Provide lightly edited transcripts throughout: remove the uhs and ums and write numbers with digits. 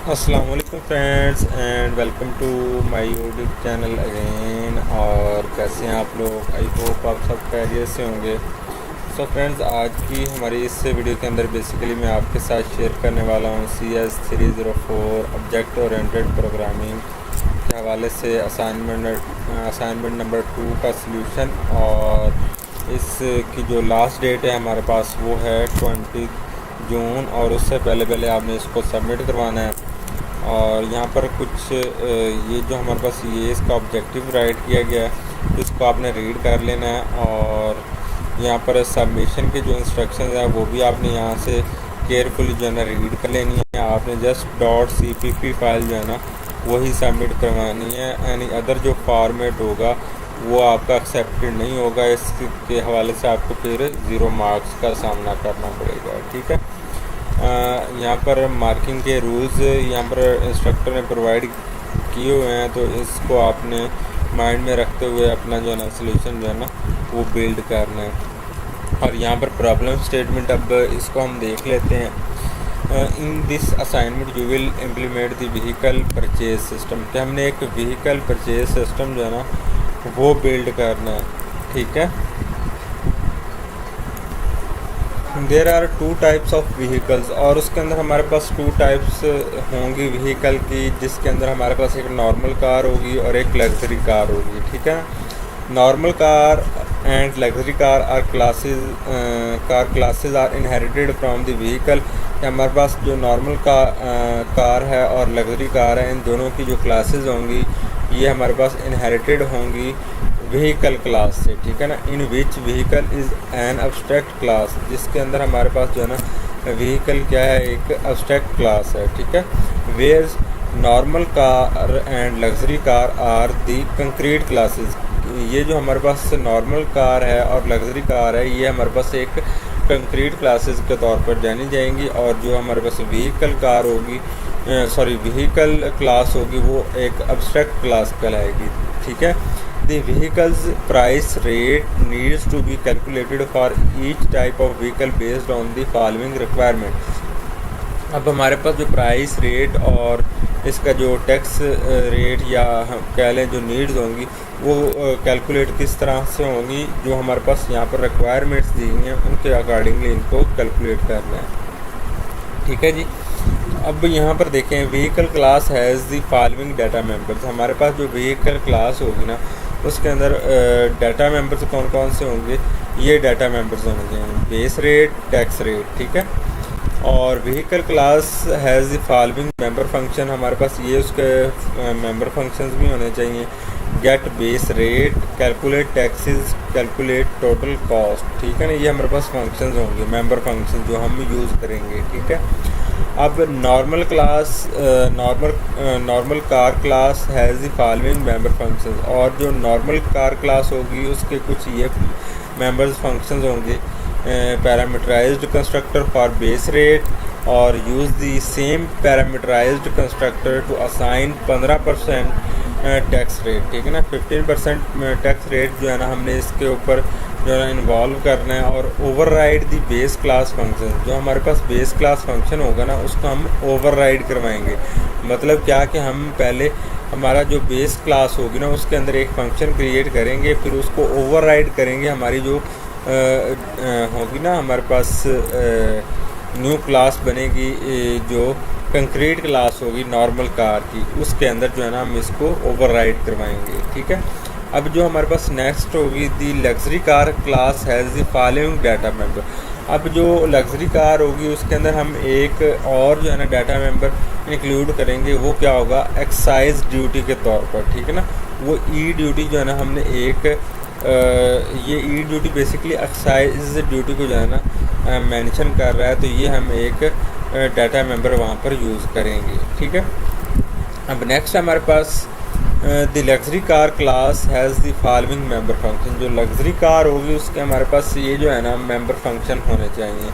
अस्सलाम वालेकुम friends and welcome to my YouTube channel again. और कैसे हैं आप लोग? आई होप आप सब खैरियत से होंगे। सो फ्रेंड्स, आज की हमारी इस वीडियो के अंदर बेसिकली मैं आपके साथ शेयर करने वाला हूँ CS304 ऑब्जेक्ट ओरिएंटेड प्रोग्रामिंग के हवाले से असाइनमेंट नंबर 2 का सलूशन। और इसकी जो लास्ट डेट है हमारे पास वो है 20 जून, और उससे पहले आपने इसको सबमिट करवाना है। और यहाँ पर कुछ ये जो हमारे पास ये इसका ऑब्जेक्टिव राइट किया गया है, तो इसको आपने रीड कर लेना है। और यहाँ पर सबमिशन के जो इंस्ट्रक्शंस हैं वो भी आपने यहाँ से केयरफुली जो है ना रीड कर लेनी है। आपने जस्ट .cpp फाइल जो है ना वही सबमिट करवानी है। यानी अदर जो फॉर्मेट होगा वो आपका एक्सेप्टेड नहीं होगा। इसके हवाले से आपको फिर 0 मार्क्स का सामना करना पड़ेगा। ठीक है, यहाँ पर मार्किंग के रूल्स यहाँ पर इंस्ट्रक्टर ने प्रोवाइड किए हुए हैं, तो इसको आपने माइंड में रखते हुए अपना जो है ना सलूशन जो है ना वो बिल्ड करना है। और यहाँ पर प्रॉब्लम स्टेटमेंट, अब इसको हम देख लेते हैं। In this assignment you will implement the vehicle purchase system, कि हमने एक व्हीकल परचेज सिस्टम जो है ना वो बिल्ड करना है। ठीक है, there are 2 types of vehicles, और उसके अंदर हमारे पास 2 टाइप्स होंगी व्हीकल की, जिसके अंदर हमारे पास एक नॉर्मल कार होगी और एक लग्जरी कार होगी। ठीक है, normal car and luxury car are classes are inherited from the vehicle. हमारे पास जो नॉर्मल कार है और लग्जरी कार है, इन दोनों की जो क्लासेज होंगी ये हमारे पास इनहेरिटेड होंगी व्हीकल क्लास से। ठीक है ना, in which vehicle is an abstract class, जिसके अंदर हमारे पास जो है ना व्हीकल क्या है, एक अब्स्ट्रैक्ट क्लास है। ठीक है, where normal car and luxury car are the concrete classes. ये जो हमारे पास नॉर्मल कार है और लग्जरी कार है ये हमारे पास एक कंक्रीट क्लासेस के तौर पर जानी जाएंगी। और जो हमारे पास व्हीकल कार होगी व्हीकल क्लास होगी वो एक अब्स्ट्रैक्ट क्लास कहलाएगी। ठीक है, the vehicle's price rate needs to be calculated for each type of vehicle based on the following requirement। अब हमारे पास जो प्राइस रेट और इसका जो टैक्स रेट या हम कह लें जो नीड्स होंगी वो कैलकुलेट किस तरह से होंगी, जो हमारे पास यहाँ पर रिक्वायरमेंट्स दी गई हैं उनके अकॉर्डिंगली इनको कैलकुलेट करना है। ठीक है जी, अब यहाँ पर देखें vehicle class has the following data members. हमारे पास जो व्हीकल क्लास होगी ना उसके अंदर डाटा मेंबर्स कौन कौन से होंगे, ये डाटा मेंबर्स होंगे बेस रेट, टैक्स रेट। ठीक है, और vehicle class has the following member function, हमारे पास ये उसके मेंबर फंक्शंस भी होने चाहिए। Get base rate, calculate taxes, calculate total cost. ठीक है ना, ये हमारे पास फंक्शंस होंगे मेंबर फंक्शन जो हम यूज़ करेंगे। ठीक है, अब normal car class has the following member functions, और जो नॉर्मल कार क्लास होगी उसके कुछ ये मेंबर्स फंक्शंस होंगे। Parameterised constructor for base rate, और use the same parameterised constructor to assign 15% tax rate. ठीक है ना, 15% टैक्स रेट जो है ना हमने इसके ऊपर जो है ना इन्वॉल्व करना है। और override the base class function, जो हमारे पास बेस क्लास फंक्शन होगा ना उसको हम ओवरराइड करवाएंगे। मतलब क्या कि हम पहले हमारा जो बेस क्लास होगी ना उसके अंदर एक फंक्शन क्रिएट करेंगे, फिर उसको ओवरराइड करेंगे। हमारी जो होगी ना हमारे पास न्यू क्लास बनेगी जो कंक्रीट क्लास होगी नॉर्मल कार की, उसके अंदर जो है ना हम इसको ओवरराइड करवाएंगे। ठीक है, अब जो हमारे पास नेक्स्ट होगी the luxury car class has the following data member. अब जो लग्जरी कार होगी उसके अंदर हम एक और जो है ना डाटा मेंबर इंक्लूड करेंगे, वो क्या होगा, एक्साइज ड्यूटी के तौर पर। ठीक है ना, वो ई ड्यूटी जो है ना हमने एक ये ई ड्यूटी बेसिकली एक्साइज ड्यूटी को जो है ना मेंशन कर रहा है, तो ये हम एक डाटा मेंबर वहाँ पर यूज़ करेंगे। ठीक है, अब नेक्स्ट हमारे पास the luxury car class has the following member function. जो लग्जरी कार होगी उसके हमारे पास ये जो है ना मेंबर फंक्शन होने चाहिए।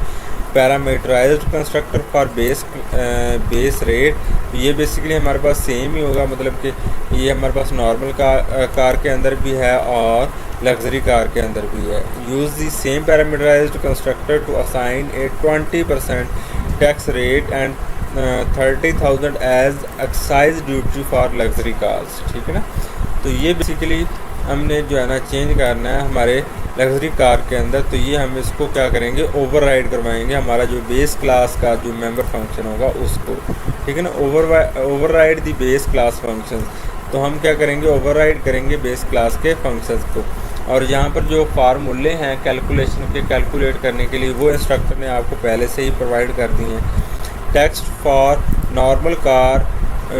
Parameterized constructor for base rate, ये बेसिकली हमारे पास सेम ही होगा, मतलब कि ये हमारे पास नॉर्मल कार के अंदर भी है और लग्जरी कार के अंदर भी है। Use the same parameterised constructor to assign a 20% tax rate and 30,000 as excise duty for luxury cars, ठीक है ना। तो ये बेसिकली हमने जो है ना चेंज करना है हमारे लग्जरी कार के अंदर। तो ये हम इसको क्या करेंगे, ओवरराइड करवाएंगे हमारा जो बेस क्लास का जो मेंबर फंक्शन होगा उसको, ठीक है ना। Override the base class function, तो हम क्या करेंगे, ओवरराइड करेंगे बेस क्लास के फंक्शंस को। और यहाँ पर जो फार्मूले हैं कैलकुलेशन के कैलकुलेट करने के लिए वो इंस्ट्रक्टर ने आपको पहले से ही प्रोवाइड कर दिए हैं। Text for normal car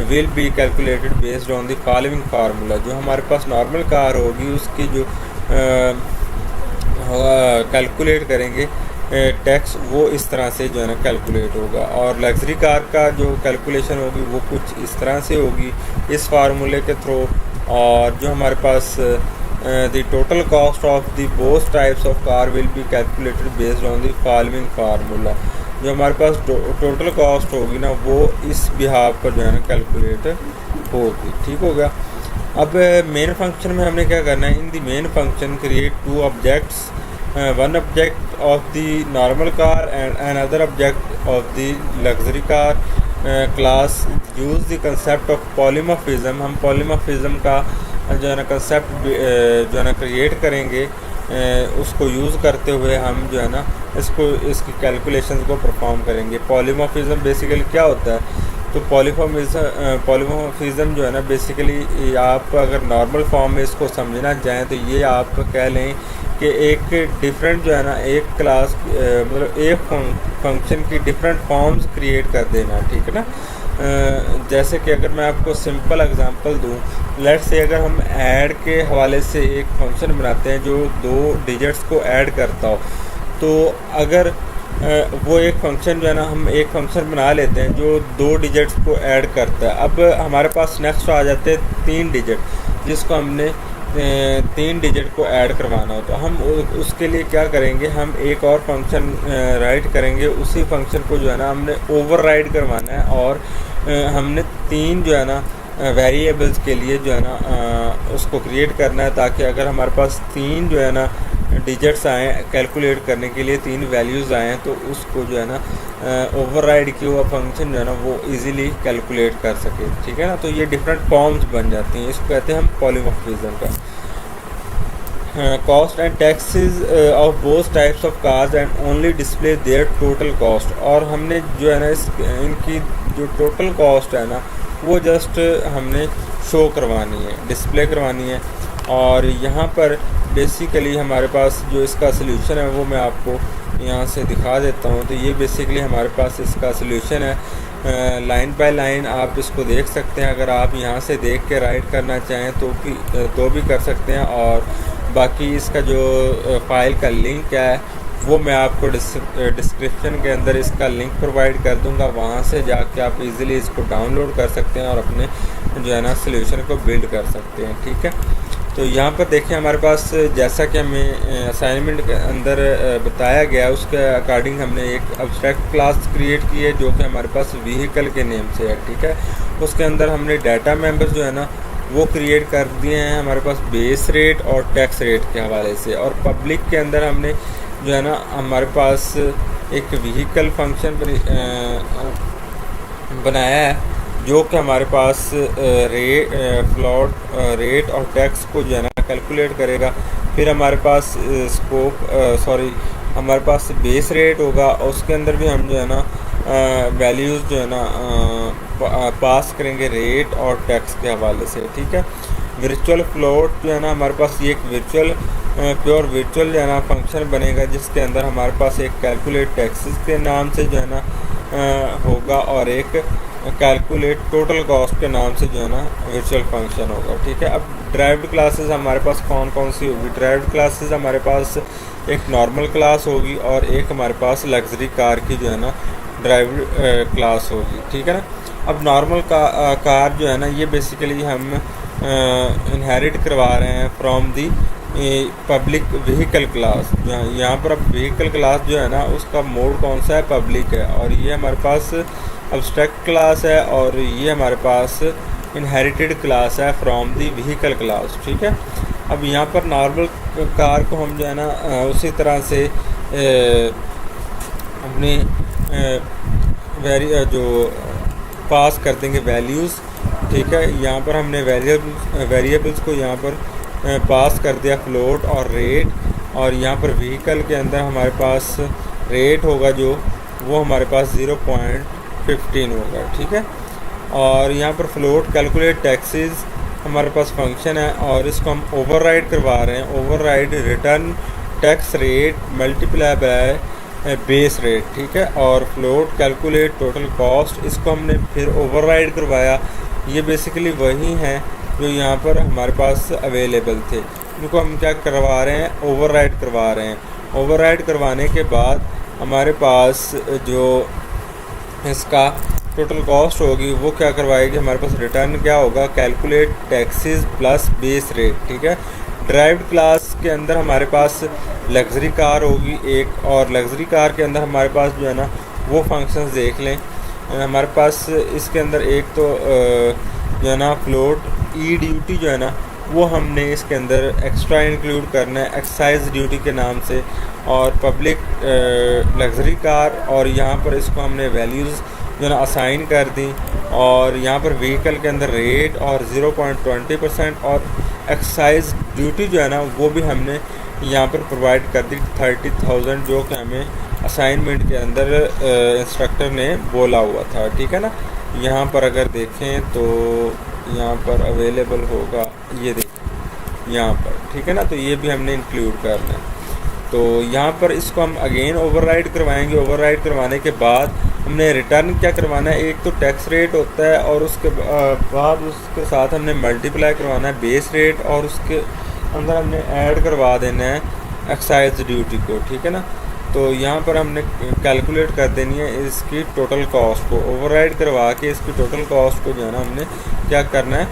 will be calculated based on the following formula. जो हमारे पास नॉर्मल कार होगी उसकी जो कैलकुलेट करेंगे टैक्स, वो इस तरह से जो है ना कैलकुलेट होगा। और लग्जरी कार का जो कैलकुलेशन होगी वो कुछ इस तरह से होगी इस फार्मूले के थ्रू। और जो हमारे पास the total cost of the both types of car will be calculated based on the following formula. जो हमारे पास टोटल कॉस्ट होगी ना वो इस बिहाफ पर जो है ना कैलकुलेट होगी, ठीक हो गया। अब मेन फंक्शन में हमने क्या करना है, in the main function create two objects, one object of the normal car and another object of the luxury car class. Use the concept of polymorphism. हम पॉलीमॉर्फिज्म का जो है ना कंसेप्ट जो है ना क्रिएट करेंगे, उसको यूज़ करते हुए हम जो है ना इसकी कैलकुलेशंस को परफॉर्म करेंगे। पॉलीमॉर्फिज्म बेसिकली क्या होता है, तो पॉलीमॉर्फिज्म जो है ना बेसिकली आप अगर नॉर्मल फॉर्म में इसको समझना चाहें तो ये आप कह लें कि एक डिफरेंट जो है ना एक क्लास मतलब एक फंक्शन की डिफरेंट फॉर्म्स क्रिएट कर देना, ठीक है ना। जैसे कि अगर मैं आपको सिंपल एग्जांपल दूं, लेट्स से अगर हम ऐड के हवाले से एक फंक्शन बनाते हैं जो 2 डिजिट्स को ऐड करता हो, तो अगर वो एक फंक्शन जो है ना हम एक फंक्शन बना लेते हैं जो 2 डिजिट्स को ऐड करता है। अब हमारे पास नेक्स्ट आ जाते हैं 3 डिजिट, जिसको हमने 3 डिजिट को ऐड करवाना हो, तो हम उसके लिए क्या करेंगे, हम एक और फंक्शन राइट करेंगे। उसी फंक्शन को जो है ना हमने ओवरराइड करवाना है और हमने 3 जो है ना वेरिएबल्स के लिए जो है ना उसको क्रिएट करना है, ताकि अगर हमारे पास 3 जो है ना डिजिट्स आएँ कैलकुलेट करने के लिए, 3 वैल्यूज़ आएँ, तो उसको जो है ना ओवरराइड किया हुआ फंक्शन जो है ना वो इजीली कैलकुलेट कर सके, ठीक है ना। तो ये डिफरेंट फॉर्म्स बन जाती हैं, इसको कहते हैं हम पॉलीमॉर्फिज्म का। Cost and taxes of both types of cars and only display their total cost. और हमने जो है ना इनकी जो टोटल कॉस्ट है ना वो जस्ट हमने शो करवानी है, डिस्प्ले करवानी है। और यहाँ पर बेसिकली हमारे पास जो इसका सलूशन है वो मैं आपको यहाँ से दिखा देता हूँ। तो ये बेसिकली हमारे पास इसका सलूशन है, लाइन बाय लाइन आप इसको देख सकते हैं। अगर आप यहाँ से देख के राइट करना चाहें तो भी कर सकते हैं। और बाकी इसका जो फाइल का लिंक है वो मैं आपको डिस्क्रिप्शन के अंदर इसका लिंक प्रोवाइड कर दूंगा, वहाँ से जाके आप इजीली इसको डाउनलोड कर सकते हैं और अपने जो है ना सलूशन को बिल्ड कर सकते हैं, ठीक है। तो यहाँ पर देखिए हमारे पास जैसा कि हमें असाइनमेंट के अंदर बताया गया उसके अकॉर्डिंग हमने एक अब्स्ट्रैक्ट क्लास क्रिएट की है जो कि हमारे पास व्हीकल के नेम से है, ठीक है। उसके अंदर हमने डाटा मेंबर्स जो है ना वो क्रिएट कर दिए हैं हमारे पास बेस रेट और टैक्स रेट के हवाले से। और पब्लिक के अंदर हमने जो है ना हमारे पास एक व्हीकल फंक्शन बनाया है जो कि हमारे पास फ्लोट रेट और टैक्स को जो है ना कैलकुलेट करेगा। फिर हमारे पास हमारे पास बेस रेट होगा और उसके अंदर भी हम जो है ना वैल्यूज़ जो है ना पास करेंगे रेट और टैक्स के हवाले से, ठीक है। वर्चुअल फ्लोट जो है ना हमारे पास ये एक प्योर वर्चुअल जो है ना फंक्शन बनेगा जिसके अंदर हमारे पास एक कैलकुलेट टैक्सेस के नाम से जो है ना होगा और एक कैलकुलेट टोटल कॉस्ट के नाम से जो है ना वर्चुअल फंक्शन होगा, ठीक है। अब ड्राइव्ड क्लासेस हमारे पास कौन कौन सी होगी? ड्राइव्ड क्लासेस हमारे पास एक नॉर्मल क्लास होगी और एक हमारे पास लग्जरी कार की जो है ना ड्राइव्ड क्लास होगी, ठीक है ना। अब नॉर्मल कार जो है ना ये बेसिकली हम इनहेरिट करवा रहे हैं from the public vehicle class. यहाँ पर अब व्हीकल क्लास जो है ना उसका मोड कौन सा है? पब्लिक है। और ये हमारे पास अब्स्ट्रैक्ट क्लास है और ये हमारे पास इनहेरिटेड क्लास है फ्रॉम दी व्हीकल क्लास, ठीक है। अब यहाँ पर नॉर्मल कार को हम जो है ना उसी तरह से अपने जो पास कर देंगे वैल्यूज़, ठीक है। यहाँ पर हमने वेरिएबल्स को यहाँ पर पास कर दिया फ्लोट और रेट, और यहाँ पर व्हीकल के अंदर हमारे पास रेट होगा जो वो हमारे पास 0.15 होगा, ठीक है। और यहाँ पर फ्लोट कैलकुलेट टैक्सेस हमारे पास फंक्शन है और इसको हम ओवरराइड करवा रहे हैं। Override return tax rate multiply by base rate, ठीक है। और फ्लोट कैलकुलेट टोटल कॉस्ट, इसको हमने फिर ओवरराइड करवाया। ये बेसिकली वही हैं जो यहाँ पर हमारे पास अवेलेबल थे, इनको हम क्या करवा रहे हैं, ओवरराइड करवा रहे हैं। ओवरराइड करवाने के बाद हमारे पास जो इसका टोटल कॉस्ट होगी वो क्या करवाएगी, हमारे पास रिटर्न क्या होगा, calculate taxes plus base rate, ठीक है। ड्राइव्ड क्लास के अंदर हमारे पास लग्जरी कार होगी एक, और लग्जरी कार के अंदर हमारे पास जो है ना वो फंक्शंस देख लें। हमारे पास इसके अंदर एक तो जो है ना फ्लोट ई ड्यूटी जो है ना वो हमने इसके अंदर एक्स्ट्रा इंक्लूड करना है एक्साइज ड्यूटी के नाम से, और पब्लिक लग्जरी कार, और यहाँ पर इसको हमने वैल्यूज़ जो है ना असाइन कर दी। और यहाँ पर व्हीकल के अंदर रेट और 0.20% और एक्साइज ड्यूटी जो है ना वो भी हमने यहाँ पर प्रोवाइड कर दी 30,000, जो कि हमें असाइनमेंट के अंदर इंस्ट्रक्टर ने बोला हुआ था, ठीक है ना। यहाँ पर अगर देखें तो यहाँ पर अवेलेबल होगा, ये देखें यहाँ पर, ठीक है ना। तो ये भी हमने इंक्लूड करना है। तो यहाँ पर इसको हम अगेन ओवरराइड करवाएंगे। ओवरराइड करवाने के बाद हमने रिटर्न क्या करवाना है, एक तो टैक्स रेट होता है और उसके बाद उसके साथ हमने मल्टीप्लाई करवाना है बेस रेट, और उसके अंदर हमने ऐड करवा देना है एक्साइज ड्यूटी को, ठीक है ना। तो यहाँ पर हमने कैलकुलेट कर देनी है इसकी टोटल कॉस्ट को, ओवरराइड करवा के इसकी टोटल कॉस्ट को जो है ना हमने क्या करना है,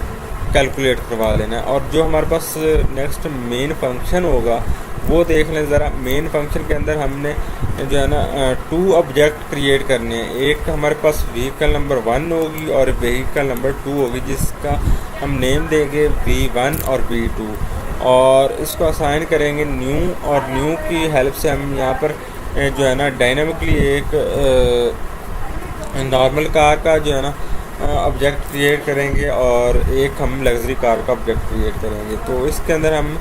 कैलकुलेट करवा लेना है। और जो हमारे पास नेक्स्ट मेन फंक्शन होगा वो देख लें ज़रा। मेन फंक्शन के अंदर हमने जो है ना 2 ऑब्जेक्ट क्रिएट करने हैं। एक हमारे पास व्हीकल नंबर 1 होगी और व्हीकल नंबर 2 होगी, जिसका हम नेम देंगे V1 और V2, और इसको असाइन करेंगे न्यू, और न्यू की हेल्प से हम यहाँ पर जो है ना डायनामिकली एक नॉर्मल कार का जो है ना ऑब्जेक्ट क्रिएट करेंगे और एक हम लग्जरी कार का ऑब्जेक्ट क्रिएट करेंगे। तो इसके अंदर हम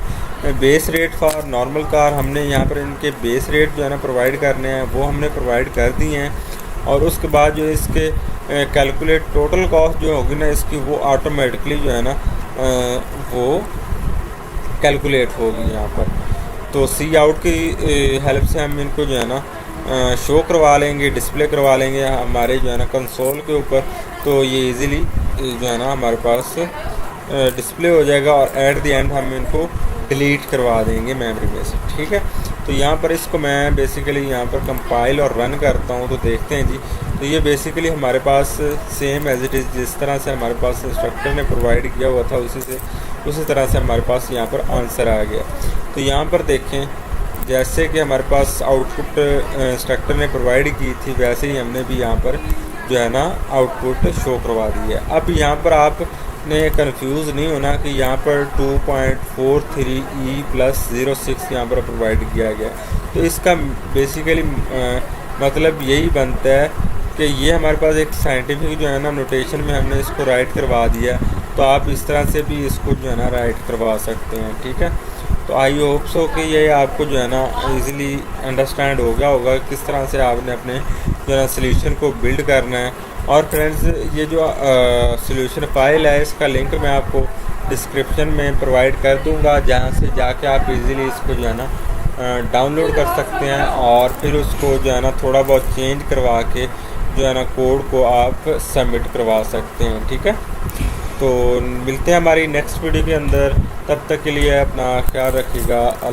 base rate for normal car, हमने यहाँ पर इनके बेस रेट जो है ना प्रोवाइड करने हैं, वो हमने प्रोवाइड कर दिए हैं। और उसके बाद जो इसके कैलकुलेट टोटल कॉस्ट जो होगी ना इसकी, वो ऑटोमेटिकली जो है ना वो कैलकुलेट होगी यहाँ पर। तो सी आउट की हेल्प से हम इनको जो है ना शो करवा लेंगे, डिस्प्ले करवा लेंगे हमारे जो है ना कंसोल के ऊपर। तो ये इजीली जो है ना हमारे पास डिस्प्ले हो जाएगा, और एट द एंड हम इनको डिलीट करवा देंगे मेमोरी में से, ठीक है। तो यहाँ पर इसको मैं बेसिकली यहाँ पर कंपाइल और रन करता हूँ, तो देखते हैं जी। तो ये बेसिकली हमारे पास सेम एज इट इज़ जिस तरह से हमारे पास इंस्ट्रक्टर ने प्रोवाइड किया हुआ था उसी तरह से हमारे पास यहाँ पर आंसर आ गया। तो यहाँ पर देखें, जैसे कि हमारे पास आउटपुट इंस्ट्रक्टर ने प्रोवाइड की थी, वैसे ही हमने भी यहाँ पर जो है ना आउटपुट शो करवा दी है। अब यहाँ पर आपने कंफ्यूज नहीं होना कि यहाँ पर 2.43E + 06 यहाँ पर प्रोवाइड किया गया। तो इसका बेसिकली मतलब यही बनता है कि ये हमारे पास एक साइंटिफिक जो है ना नोटेशन में हमने इसको राइट करवा दिया। तो आप इस तरह से भी इसको जो है ना राइट करवा सकते हैं, ठीक है। तो आई होप सो कि ये आपको जो है ना इजीली अंडरस्टैंड हो गया होगा किस तरह से आपने अपने जो है ना सॉल्यूशन को बिल्ड करना है। और फ्रेंड्स, ये जो सॉल्यूशन फाइल है इसका लिंक मैं आपको डिस्क्रिप्शन में प्रोवाइड कर दूंगा, जहाँ से जाके आप इजीली इसको जो है ना डाउनलोड कर सकते हैं, और फिर उसको जो है ना थोड़ा बहुत चेंज करवा के जो है ना कोड को आप सबमिट करवा सकते हैं, ठीक है। तो मिलते हैं हमारी नेक्स्ट वीडियो के अंदर, तब तक के लिए अपना ख्याल रखिएगा।